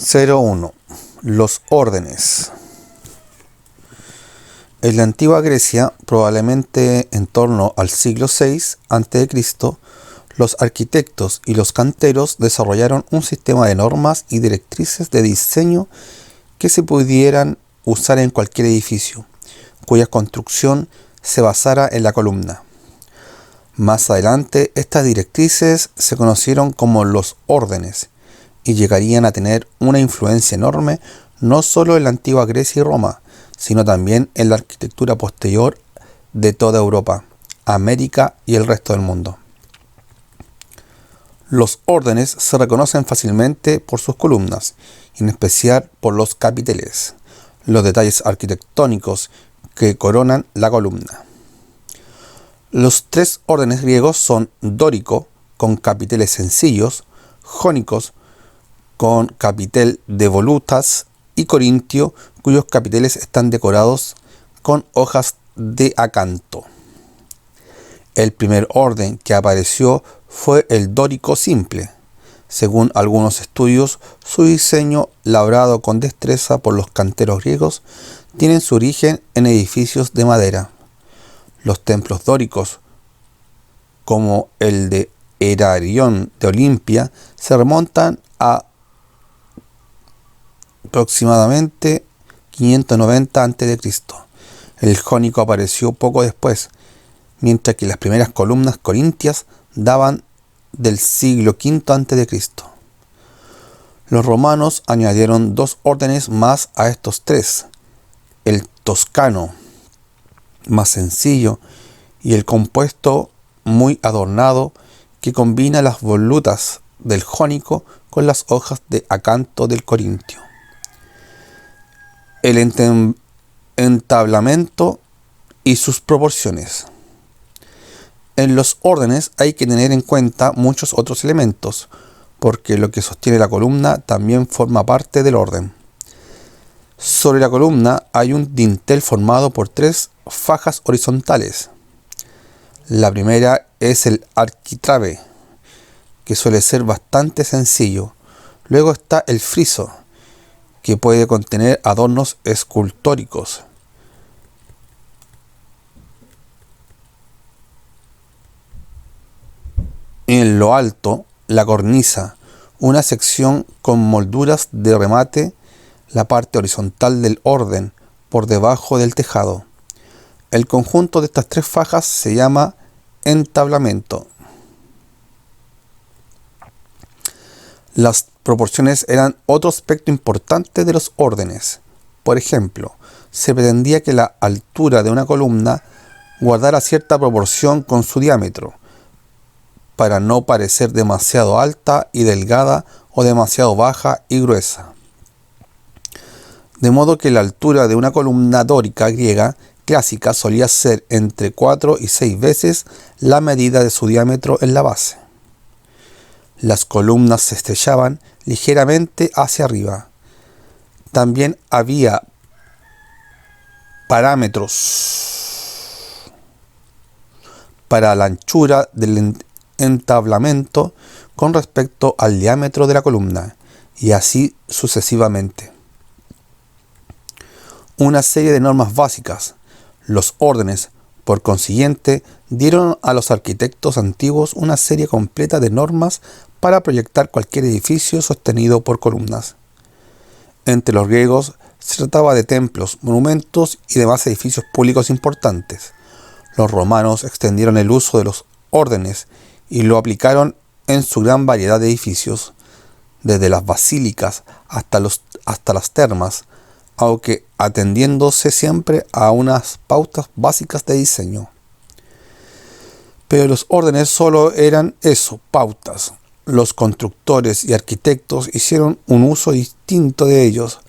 01. Los órdenes. En la antigua Grecia, probablemente en torno al siglo VI a.C., los arquitectos y los canteros desarrollaron un sistema de normas y directrices de diseño que se pudieran usar en cualquier edificio, cuya construcción se basara en la columna. Más adelante, estas directrices se conocieron como los órdenes y llegarían a tener una influencia enorme no solo en la antigua Grecia y Roma, sino también en la arquitectura posterior de toda Europa, América y el resto del mundo. Los órdenes se reconocen fácilmente por sus columnas, en especial por los capiteles, los detalles arquitectónicos que coronan la columna. Los tres órdenes griegos son dórico, con capiteles sencillos, jónicos, con capitel de volutas, y corintio, cuyos capiteles están decorados con hojas de acanto. El primer orden que apareció fue el dórico simple. Según algunos estudios, su diseño, labrado con destreza por los canteros griegos, tiene su origen en edificios de madera. Los templos dóricos, como el de Heraión de Olimpia, se remontan a aproximadamente 590 a.C. El jónico apareció poco después, mientras que las primeras columnas corintias daban del siglo V a.C. Los romanos añadieron dos órdenes más a estos tres: el toscano, más sencillo, y el compuesto, muy adornado, que combina las volutas del jónico con las hojas de acanto del corintio. El entablamento y sus proporciones. En los órdenes hay que tener en cuenta muchos otros elementos, porque lo que sostiene la columna también forma parte del orden. Sobre la columna hay un dintel formado por tres fajas horizontales. La primera es el arquitrabe, que suele ser bastante sencillo. Luego está el friso, que puede contener adornos escultóricos. En lo alto, la cornisa, una sección con molduras de remate, la parte horizontal del orden, por debajo del tejado. El conjunto de estas tres fajas se llama entablamento. Las proporciones eran otro aspecto importante de los órdenes. Por ejemplo, se pretendía que la altura de una columna guardara cierta proporción con su diámetro, para no parecer demasiado alta y delgada o demasiado baja y gruesa. De modo que la altura de una columna dórica griega clásica solía ser entre 4 y 6 veces la medida de su diámetro en la base. Las columnas se estrellaban ligeramente hacia arriba. También había parámetros para la anchura del entablamento con respecto al diámetro de la columna, y así sucesivamente. Una serie de normas básicas, los órdenes, por consiguiente, dieron a los arquitectos antiguos una serie completa de normas para proyectar cualquier edificio sostenido por columnas. Entre los griegos se trataba de templos, monumentos y demás edificios públicos importantes. Los romanos extendieron el uso de los órdenes y lo aplicaron en su gran variedad de edificios, desde las basílicas hasta las termas, aunque atendiéndose siempre a unas pautas básicas de diseño. Pero los órdenes solo eran eso, pautas. Los constructores y arquitectos hicieron un uso distinto de ellos.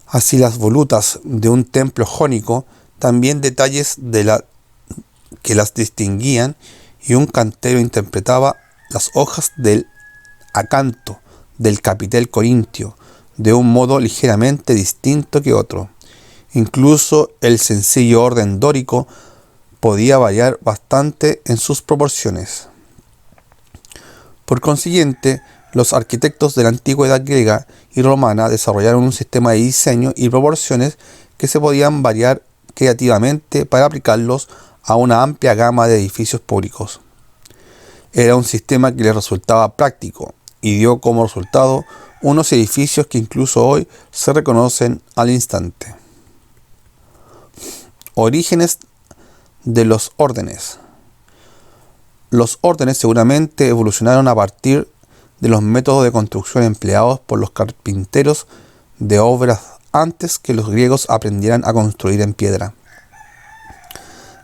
Así las volutas de un templo jónico, también detalles que las distinguían, y un cantero interpretaba las hojas del acanto del capitel corintio de un modo ligeramente distinto que otro. Incluso el sencillo orden dórico podía variar bastante en sus proporciones. Por consiguiente, Los arquitectos de la antigüedad griega y romana desarrollaron un sistema de diseño y proporciones que se podían variar creativamente para aplicarlos a una amplia gama de edificios públicos. Era un sistema que les resultaba práctico y dio como resultado unos edificios que incluso hoy se reconocen al instante. Orígenes de los órdenes. Los órdenes seguramente evolucionaron a partir de los métodos de construcción empleados por los carpinteros de obras antes que los griegos aprendieran a construir en piedra.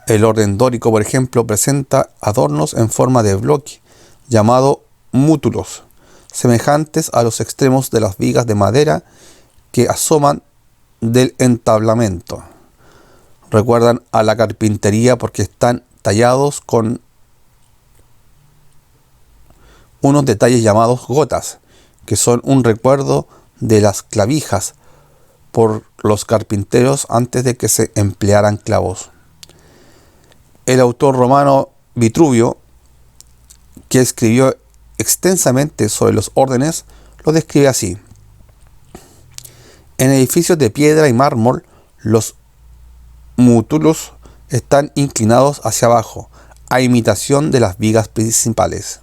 El orden dórico, por ejemplo, presenta adornos en forma de bloque, llamado mútulos, semejantes a los extremos de las vigas de madera que asoman del entablamento. Recuerdan a la carpintería porque están tallados con unos detalles llamados gotas, que son un recuerdo de las clavijas por los carpinteros antes de que se emplearan clavos. El autor romano Vitruvio, que escribió extensamente sobre los órdenes, lo describe así: en edificios de piedra y mármol, los mútulos están inclinados hacia abajo, a imitación de las vigas principales.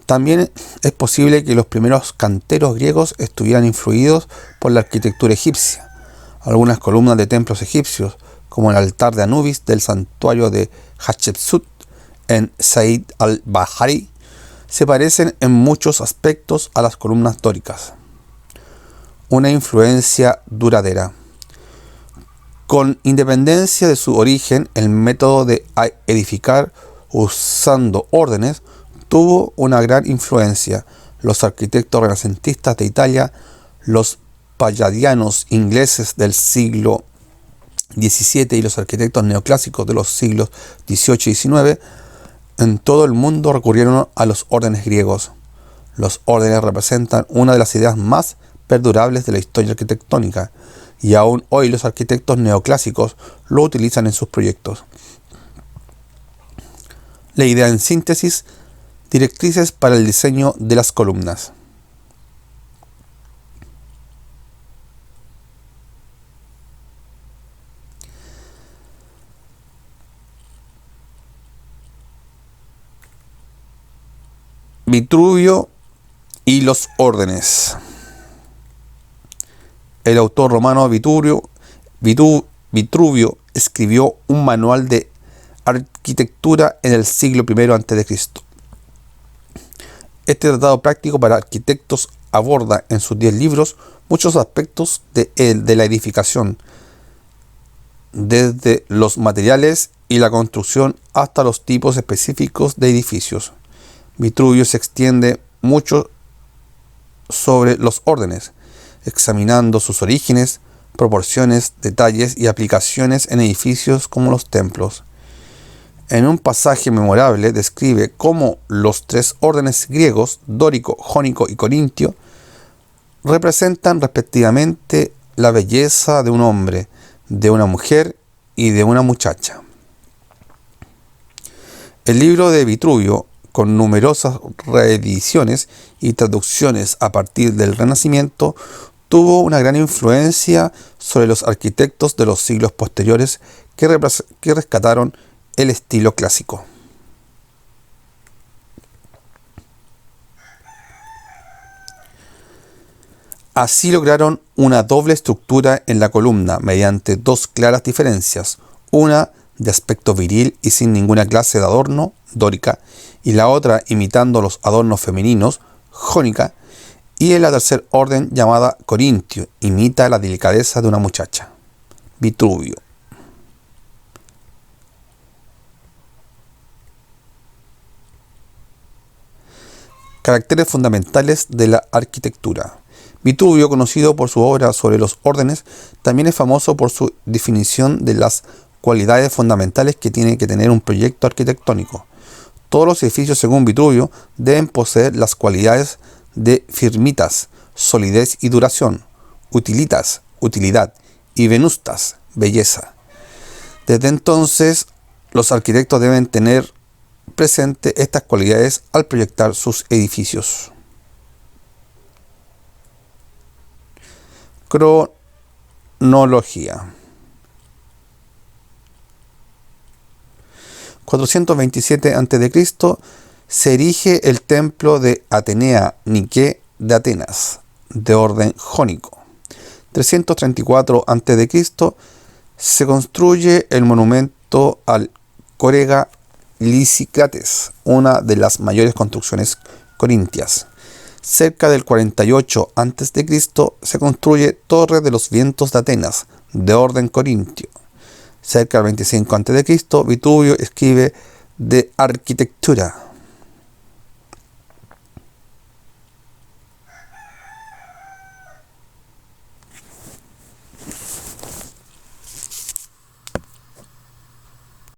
También es posible que los primeros canteros griegos estuvieran influidos por la arquitectura egipcia. Algunas columnas de templos egipcios, como el altar de Anubis del santuario de Hatshepsut en Said al-Bahari, se parecen en muchos aspectos a las columnas dóricas. Una influencia duradera. Con independencia de su origen, el método de edificar usando órdenes tuvo una gran influencia. Los arquitectos renacentistas de Italia, los palladianos ingleses del siglo XVII y los arquitectos neoclásicos de los siglos XVIII y XIX, en todo el mundo recurrieron a los órdenes griegos. Los órdenes representan una de las ideas más perdurables de la historia arquitectónica, y aún hoy los arquitectos neoclásicos lo utilizan en sus proyectos. La idea en síntesis: directrices para el diseño de las columnas. Vitruvio y los órdenes. El autor romano Vitruvio escribió un manual de arquitectura en el siglo I a.C. Este tratado práctico para arquitectos aborda en sus 10 libros muchos aspectos de la edificación, desde los materiales y la construcción hasta los tipos específicos de edificios. Vitruvio se extiende mucho sobre los órdenes, examinando sus orígenes, proporciones, detalles y aplicaciones en edificios como los templos. En un pasaje memorable describe cómo los 3 órdenes griegos, dórico, jónico y corintio, representan respectivamente la belleza de un hombre, de una mujer y de una muchacha. El libro de Vitruvio, con numerosas reediciones y traducciones a partir del Renacimiento, tuvo una gran influencia sobre los arquitectos de los siglos posteriores que rescataron el estilo clásico. Así lograron una doble estructura en la columna mediante 2 claras diferencias, una de aspecto viril y sin ninguna clase de adorno, dórica, y la otra imitando los adornos femeninos, jónica, y en la tercer orden, llamada corintio, imita la delicadeza de una muchacha. Vitruvio. Caracteres fundamentales de la arquitectura. Vitruvio, conocido por su obra sobre los órdenes, también es famoso por su definición de las cualidades fundamentales que tiene que tener un proyecto arquitectónico. Todos los edificios, según Vitruvio, deben poseer las cualidades de firmitas, solidez y duración, utilitas, utilidad, y venustas, belleza. Desde entonces, los arquitectos deben tener presente estas cualidades al proyectar sus edificios. cronología. 427 a.C. se erige el templo de Atenea Nike de Atenas, de orden jónico. 334 a.C. se construye el monumento al Córega Lisícrates, una de las mayores construcciones corintias. Cerca del 48 a.C. se construye Torre de los Vientos de Atenas, de orden corintio. Cerca del 25 a.C., Vitubio escribe De Arquitectura.